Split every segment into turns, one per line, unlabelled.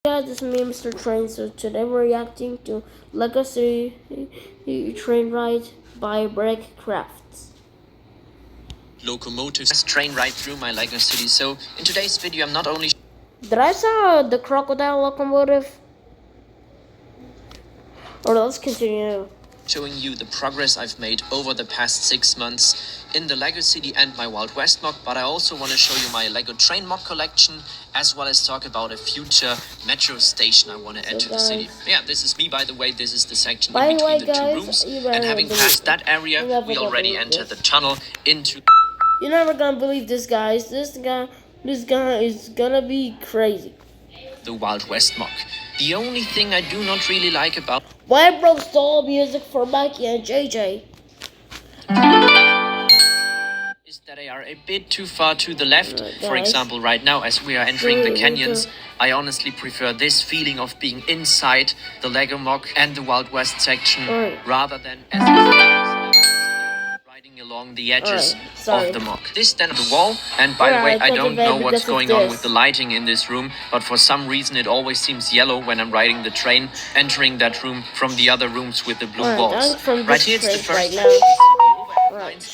Guys, this is me, MrTrainz. So today we're reacting to Lego City Train Ride by Brick Crafts.
Locomotives train right through my Lego city. So in today's video I'm not only
Did I saw the crocodile locomotive? Or let's continue.
showing you the progress I've made over the past 6 months in the Lego city and my Wild West mock, but I also want to show you my Lego train mock collection, as well as talk about a future metro station I want to add to the city. Yeah, this is me, by the way. This is the section in between the two rooms, and having passed that area we already entered the tunnel into...
You're never gonna believe this, guys. This guy is gonna be crazy.
The Wild West mock. The only thing I do not really like about...
Why broke stall music for Mikey and JJ?
is that they are a bit too far to the left. For example, right now as we are entering the canyons, I honestly prefer this feeling of being inside the Lego mock and the Wild West section rather than riding along the edges of the mock. This then the wall, and by the way, I don't know what's going on with the lighting in this room, but for some reason it always seems yellow when I'm riding the train, entering that room from the other rooms with the blue walls. Right here it's the first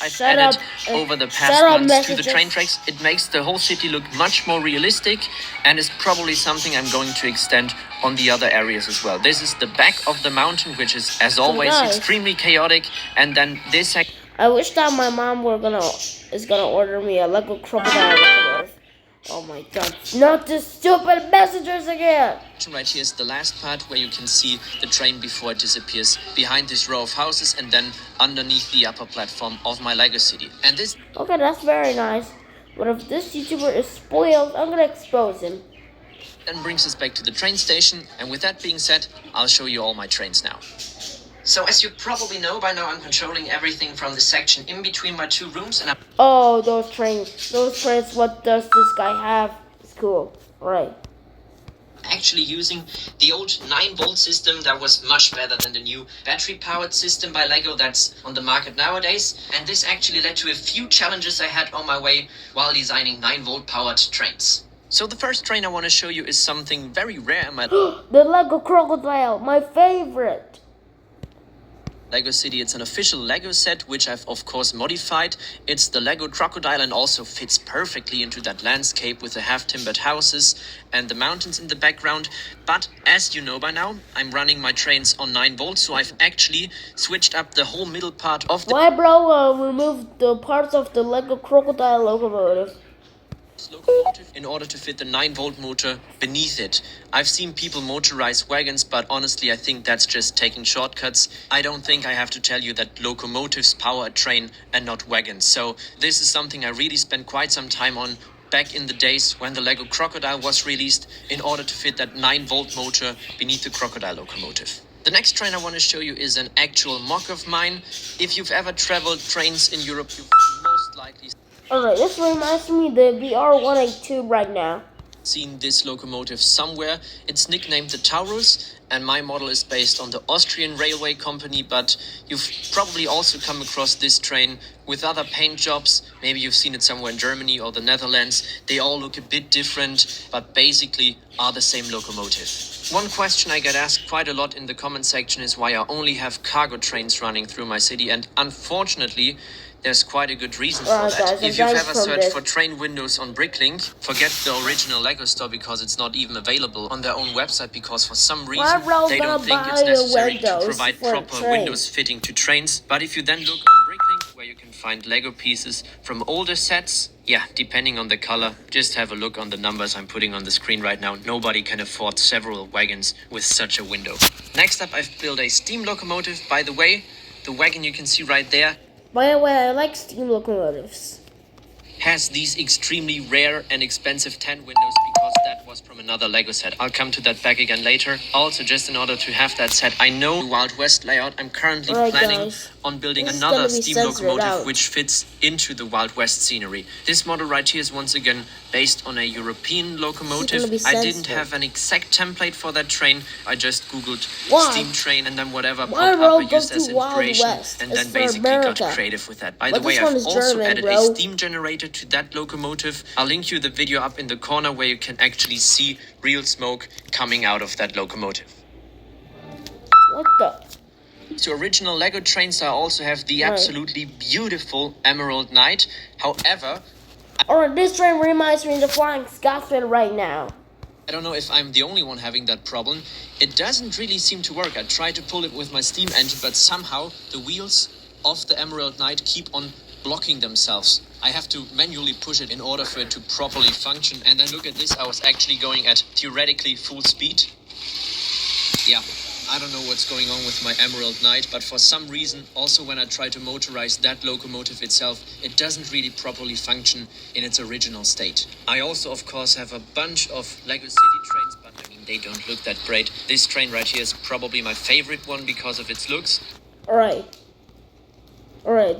I've added over the past months to the train tracks. It makes the whole city look much more realistic and is probably something I'm going to extend on the other areas as well. This is the back of the mountain, which is, as always, extremely chaotic, and then this...
I wish that my mom is gonna order me a Lego crocodile locomotive. Oh my god. Not the stupid messengers again!
Right here is the last part where you can see the train before it disappears behind this row of houses and then underneath the upper platform of my Lego city. And this...
Okay, that's very nice. But if this YouTuber is spoiled, I'm gonna expose him.
Then brings us back to the train station, and with that being said, I'll show you all my trains now. So as you probably know by now, I'm controlling everything from the section in between my two rooms, and
oh, those trains, what does this guy have? It's cool, right.
Actually using the old 9-volt system that was much better than the new battery-powered system by Lego that's on the market nowadays, and this actually led to a few challenges I had on my way while designing 9-volt powered trains. So the first train I want to show you is something very rare in my
the Lego crocodile, my favorite.
Lego city. It's an official Lego set, which I've of course modified. It's the Lego crocodile and also fits perfectly into that landscape with the half-timbered houses and the mountains in the background. But as you know by now, I'm running my trains on 9 volts, so I've actually switched up the whole middle part of the...
Why, bro, remove the parts of the Lego crocodile locomotive
in order to fit the 9-volt motor beneath it. I've seen people motorize wagons, but honestly I think that's just taking shortcuts. I don't think I have to tell you that locomotives power a train and not wagons. So this is something I really spent quite some time on back in the days when the Lego crocodile was released, in order to fit that 9-volt motor beneath the crocodile locomotive. The next train I want to show you is an actual mock of mine. If you've ever traveled trains in Europe, you've most likely...
Alright, this reminds me of the VR182 right now.
Seen this locomotive somewhere. It's nicknamed the Taurus, and my model is based on the Austrian railway company, but you've probably also come across this train with other paint jobs. Maybe you've seen it somewhere in Germany or the Netherlands. They all look a bit different, but basically are the same locomotive. One question I get asked quite a lot in the comment section is why I only have cargo trains running through my city, and unfortunately there's quite a good reason for that.
Guys,
if you've ever searched for train windows on Bricklink, forget the original Lego store, because it's not even available on their own website, because for some reason they don't think it's necessary to provide proper windows fitting to trains. But if you then look on Bricklink, where you can find Lego pieces from older sets, yeah, depending on the color, just have a look on the numbers I'm putting on the screen right now. Nobody can afford several wagons with such a window. Next up, I've built a steam locomotive. By the way, the wagon you can see right there,
by the way, I like steam locomotives,
has these extremely rare and expensive 10 windows, because that was from another Lego set. I'll come to that back again later. Also, just in order to have that set, I know the Wild West layout. I'm currently planning on building
This is
another
gonna be
steam
censored
locomotive
out.
which fits into the Wild West scenery. This model right here is once again based on a European locomotive. I didn't have an exact template for that train. I just googled steam train and then whatever popped up I used as inspiration and then basically got creative with that. By the way, I've also added a steam generator to that locomotive. I'll link you the video up in the corner where you can actually see real smoke coming out of that locomotive.
What the?
To original Lego trains, I also have the absolutely beautiful Emerald Knight. However,
this train reminds me of the Flying Scotsman right now.
I don't know if I'm the only one having that problem. It doesn't really seem to work. I tried to pull it with my steam engine, but somehow the wheels of the Emerald Knight keep on blocking themselves. I have to manually push it in order for it to properly function. And then look at this, I was actually going at theoretically full speed. Yeah. I don't know what's going on with my Emerald Knight, but for some reason, also when I try to motorize that locomotive itself, it doesn't really properly function in its original state. I also, of course, have a bunch of Lego City trains, but I mean, they don't look that great. This train right here is probably my favorite one because of its looks.
Alright,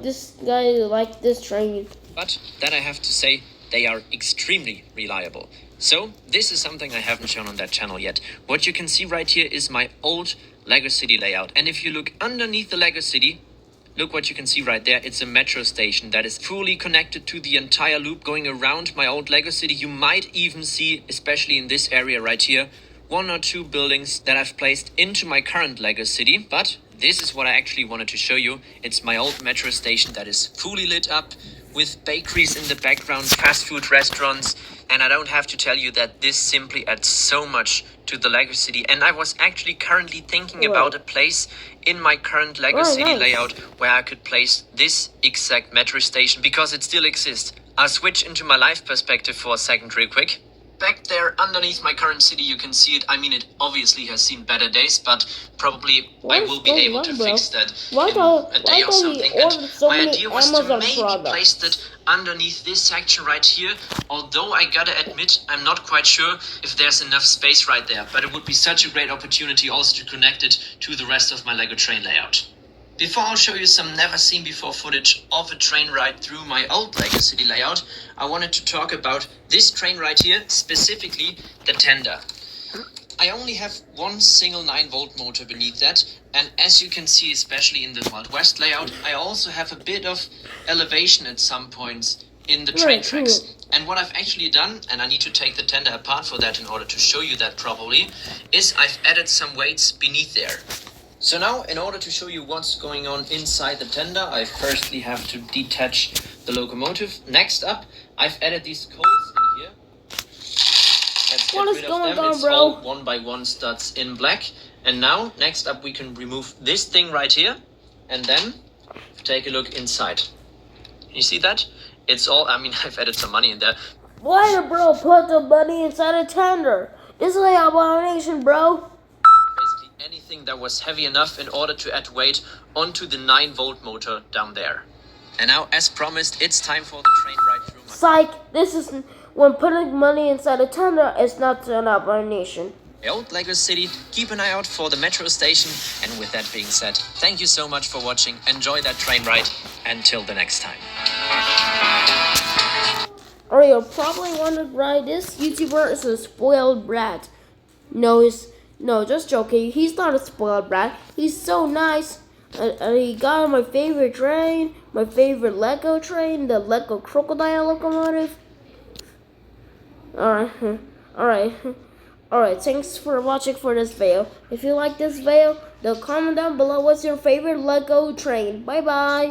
this guy liked this train.
But then I have to say, they are extremely reliable. So, this is something I haven't shown on that channel yet. What you can see right here is my old Lego City layout. And if you look underneath the Lego City, look what you can see right there. It's a metro station that is fully connected to the entire loop going around my old Lego City. You might even see, especially in this area right here, 1 or 2 buildings that I've placed into my current Lego City. But this is what I actually wanted to show you. It's my old metro station that is fully lit up with bakeries in the background, fast food restaurants, and I don't have to tell you that this simply adds so much to the Lego City. And I was actually currently thinking about a place in my current Lego City layout where I could place this exact metro station because it still exists. I'll switch into my live perspective for a second real quick. Back there underneath my current city you can see it. I mean, it obviously has seen better days, but probably I will be able to fix that in a day or something. And my idea was to maybe place that underneath this section right here, although I gotta admit I'm not quite sure if there's enough space right there, but it would be such a great opportunity also to connect it to the rest of my Lego train layout. Before I'll show you some never seen before footage of a train ride through my old Lego City layout, I wanted to talk about this train right here, specifically the tender. I only have one single 9-volt motor beneath that, and as you can see, especially in the Wild West layout, I also have a bit of elevation at some points in the train tracks. And what I've actually done, and I need to take the tender apart for that in order to show you that properly, is I've added some weights beneath there. So now, in order to show you what's going on inside the tender, I firstly have to detach the locomotive. Next up, I've added these coils in here. Let's get rid of them. It's all 1x1 studs in black. And now, next up, we can remove this thing right here. And then, take a look inside. You see that? It's all, I mean, I've added some money in there.
Why did bro put the money inside a tender? This is like an abomination, bro.
Anything that was heavy enough in order to add weight onto the 9-volt motor down there. And now, as promised, it's time for the train ride through my...
Psych, this is when putting money inside a tender is not an abomination.
The old Lego City, keep an eye out for the metro station. And with that being said, thank you so much for watching. Enjoy that train ride. Until the next time.
Or you're probably wondering why this YouTuber is a spoiled brat. No, just joking. He's not a spoiled brat. He's so nice. And he got my favorite train, my favorite Lego train, the Lego crocodile locomotive. Alright. Thanks for watching for this video. If you like this video, then comment down below what's your favorite Lego train. Bye bye.